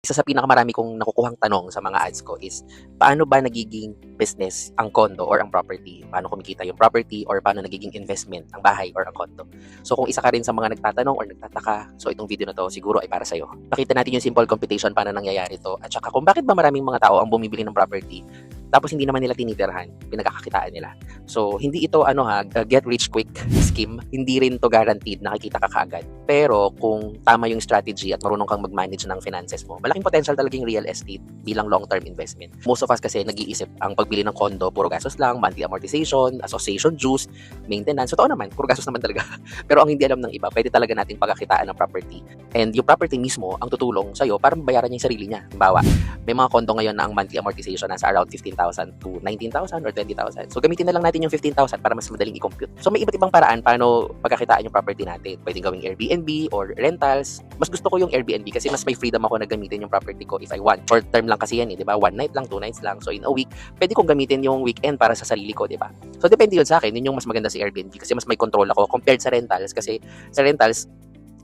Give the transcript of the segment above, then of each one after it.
Isa sa pinakamarami kong nakukuhang tanong sa mga ads ko is, paano ba nagiging business ang condo or ang property? Paano kumikita yung property or paano nagiging investment ang bahay or ang condo? So kung isa ka rin sa mga nagtatanong or nagtataka, so itong video na to siguro ay para sa'yo. Pakita natin yung simple computation paano nangyayari to at saka kung bakit ba maraming mga tao ang bumibili ng property tapos hindi naman nila tinitirhan, pinagkakakitaan nila. So, hindi ito get rich quick scheme. Hindi rin to guaranteed nakikita ka kaagad. Pero kung tama yung strategy at marunong kang mag-manage ng finances mo, malaking potential talaga yung real estate bilang long-term investment. Most of us kasi nag-iisip ang pagbili ng condo, puro gastos lang, monthly amortization, association dues, maintenance. So, naman, puro gastos naman talaga. Pero ang hindi alam ng iba, pwede talaga nating pagkakitaan ng property. And yung property mismo ang tutulong sa'yo para mabayaran niya yung sarili niya. Halimbawa, may mga condo ngayon na ang monthly amortization nasa around 15,000 to 19,000 or 20,000. So gamitin na lang natin yung 15,000 para mas madaling i-compute. So may iba't ibang paraan paano pagkakitaan yung property natin. Pwedeng gawing Airbnb or rentals. Mas gusto ko yung Airbnb kasi mas may freedom ako na gamitin yung property ko if I want. Short term lang kasi yan di ba? 1 night lang, 2 nights lang. So in a week, pwede kong gamitin yung weekend para sa sarili ko, di ba? So depende yun sa akin. Yun yung mas maganda sa Airbnb kasi mas may control ako compared sa rentals kasi sa rentals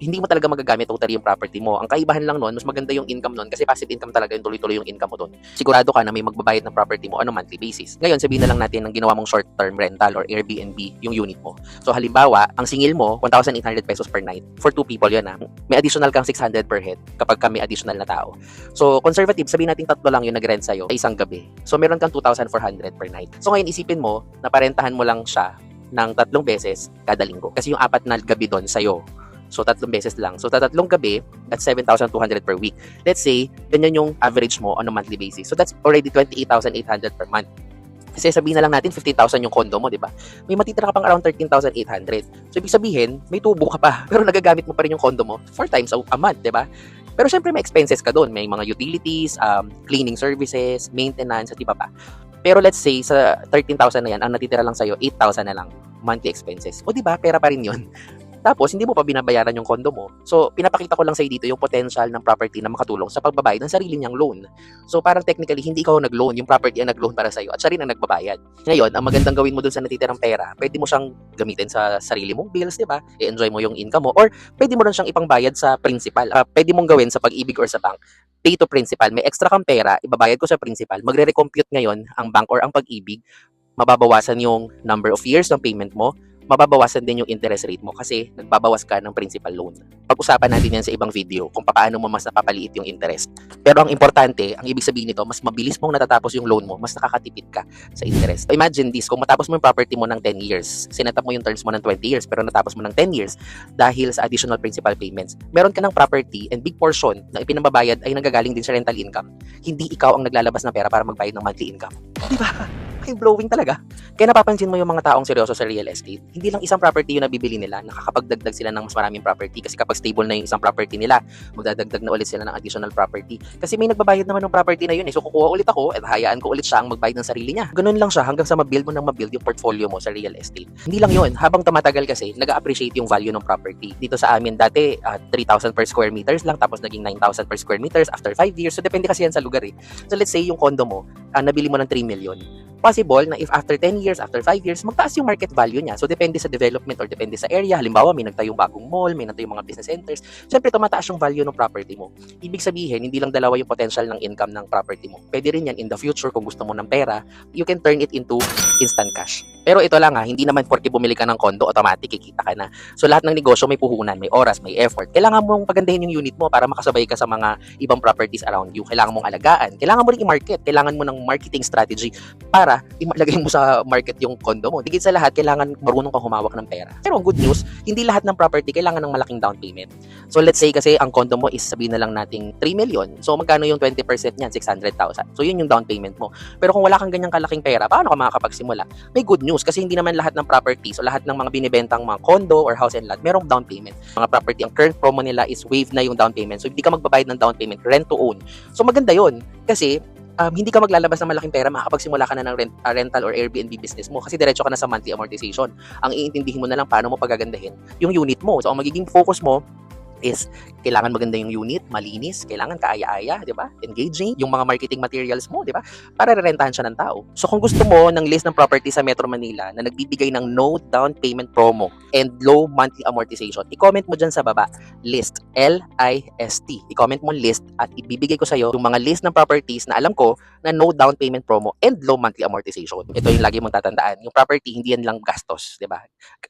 hindi mo talaga magagamit totally yung property mo. Ang kaibahan lang nun, mas maganda yung income nun kasi passive income talaga yung tuloy-tuloy yung income mo dun. Sigurado ka na may magbabayad ng property mo on a monthly basis. Ngayon, sabihin na lang natin ng ginawa mong short-term rental or Airbnb yung unit mo. So halimbawa, ang singil mo, 1,800 pesos per night. For 2 people yun May additional kang 600 per head kapag ka may additional na tao. So conservative, sabihin natin 3 lang yung nag-rent sa'yo sa isang gabi. So meron kang 2,400 per night. So ngayon, isipin mo na parentahan mo lang siya ng 3 beses kada linggo. Kasi yung 4 na gabi doon sa'yo. So, 3 beses lang. So, 3 gabi, that's 7,200 per week. Let's say, ganyan yung average mo on a monthly basis. So, that's already 28,800 per month. Kasi sabihin na lang natin, 15,000 yung condo mo, di ba? May matitira ka pang around 13,800. So, ibig sabihin, may tubo ka pa. Pero nagagamit mo pa rin yung condo mo 4 times a month, di ba? Pero syempre, may expenses ka doon. May mga utilities, cleaning services, maintenance, at iba pa. Pero let's say, sa 13,000 na yan, ang natitira lang sa'yo, 8,000 na lang monthly expenses. O di ba, pera pa rin yun. Tapos, hindi mo pa binabayaran yung condo mo. So, pinapakita ko lang sa'yo dito yung potential ng property na makatulong sa pagbabayad ng sarili niyang loan. So, parang technically, hindi ikaw nag-loan, yung property ang nag-loan para sa'yo at siya rin ang nagbabayad. Ngayon, ang magandang gawin mo dun sa natitirang pera, pwede mo siyang gamitin sa sarili mong bills, di ba? I-enjoy mo yung income mo. Or, pwede mo rin siyang ipangbayad sa principal. Pwede mong gawin sa Pag-ibig or sa bank. Pay to principal. May extra kang pera, ibabayad ko sa principal. Magre-recompute ngayon ang bank or ang Pag-ibig. Mababawasan yung number of years ng payment mo, mababawasan din yung interest rate mo kasi nagbabawas ka ng principal loan. Pag-usapan natin yan sa ibang video kung paano mo mas napapaliit yung interest. Pero ang importante, ang ibig sabihin nito, mas mabilis mong natatapos yung loan mo, mas nakakatipid ka sa interest. Imagine this, kung matapos mo yung property mo ng 10 years, sinetap mo yung terms mo ng 20 years, pero natapos mo ng 10 years dahil sa additional principal payments, meron ka ng property and big portion na ipinababayad ay nanggagaling din sa rental income. Hindi ikaw ang naglalabas ng pera para magbayad ng monthly income. Di ba? Mind-blowing talaga. Kaya napapansin mo yung mga taong seryoso sa real estate, hindi lang isang property yung nabibili nila, nakakapagdagdag sila ng mas maraming property kasi kapag stable na yung isang property nila, magdadagdag na ulit sila ng additional property. Kasi may nagbabayad naman ng property na yun So kukuha ulit ako at hayaan ko ulit siya ang magbayad ng sarili niya. Ganun lang siya hanggang sa mabuild mo ng mabuild yung portfolio mo sa real estate. Hindi lang yun, habang tumatagal kasi, nag-appreciate yung value ng property. Dito sa amin dati, 3,000 per square meters lang, tapos naging 9,000 per square meters after 5 years. So depende kasi yan sa lugar So let's say yung condo mo, nabili mo ng 3 million. Possible na if after 10 years, after 5 years, magtaas yung market value niya. So, depende sa development or depende sa area. Halimbawa, may nagtayong bagong mall, may nagtayong mga business centers. Siyempre, tumataas yung value ng property mo. Ibig sabihin, hindi lang dalawa yung potential ng income ng property mo. Pwede rin yan in the future kung gusto mo ng pera, you can turn it into instant cash. Pero ito lang hindi naman porque bumili ka ng condo, automatic kikita ka na. So, lahat ng negosyo may puhunan, may oras, may effort. Kailangan mong pagandahin yung unit mo para makasabay ka sa mga ibang properties around you. Kailangan mong alagaan. Kailangan mo rin i-market. Kailangan mo ng marketing strategy para ilagay mo sa market yung condo mo. Higit sa lahat, kailangan marunong kang humawak ng pera. Pero ang good news, hindi lahat ng property kailangan ng malaking down payment. So let's say kasi ang condo mo is sabihin na lang nating 3 million. So magkano yung 20% niyan? 600,000. So yun yung down payment mo. Pero kung wala kang ganyang kalaking pera, paano ka makakapagsimula? May good news kasi hindi naman lahat ng properties o lahat ng mga binibentang mga condo or house and lot, merong down payment. Mga property, ang current promo nila is waive na yung down payment. So hindi ka magbabayad ng down payment, rent to own. So maganda yun kasi hindi ka maglalabas ng malaking pera, makakapagsimula ka na ng rental or Airbnb business mo kasi diretso ka na sa monthly amortization. Ang iintindihin mo na lang paano mo pagagandahin yung unit mo. So, ang magiging focus mo is Kailangan maganda yung unit, malinis, kailangan kaaya-aya, di ba? Engaging yung mga marketing materials mo, di ba? Para rerentahan siya ng tao. So kung gusto mo ng list ng property sa Metro Manila na nagbibigay ng no down payment promo and low monthly amortization, i-comment mo dyan sa baba, list, L-I-S-T. I-comment mo list at ibibigay ko sa'yo yung mga list ng properties na alam ko na no down payment promo and low monthly amortization. Ito yung lagi mong tatandaan. Yung property, hindi yan lang gastos, di ba?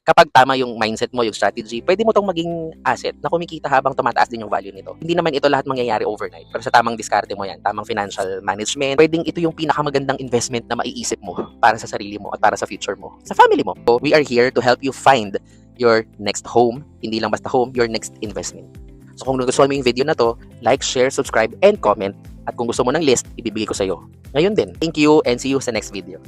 Kapag tama yung mindset mo, yung strategy, pwede mo tong maging asset na kumikita habang tumataas din yung value nito. Hindi naman ito lahat mangyayari overnight. Pero sa tamang diskarte mo yan, tamang financial management, pwedeng ito yung pinakamagandang investment na maiisip mo para sa sarili mo at para sa future mo, sa family mo. So, we are here to help you find your next home, hindi lang basta home, your next investment. So kung nagustuhan mo yung video na to, like, share, subscribe, and comment. At kung gusto mo ng list, ibibigay ko sa'yo ngayon din. Thank you and see you sa next video.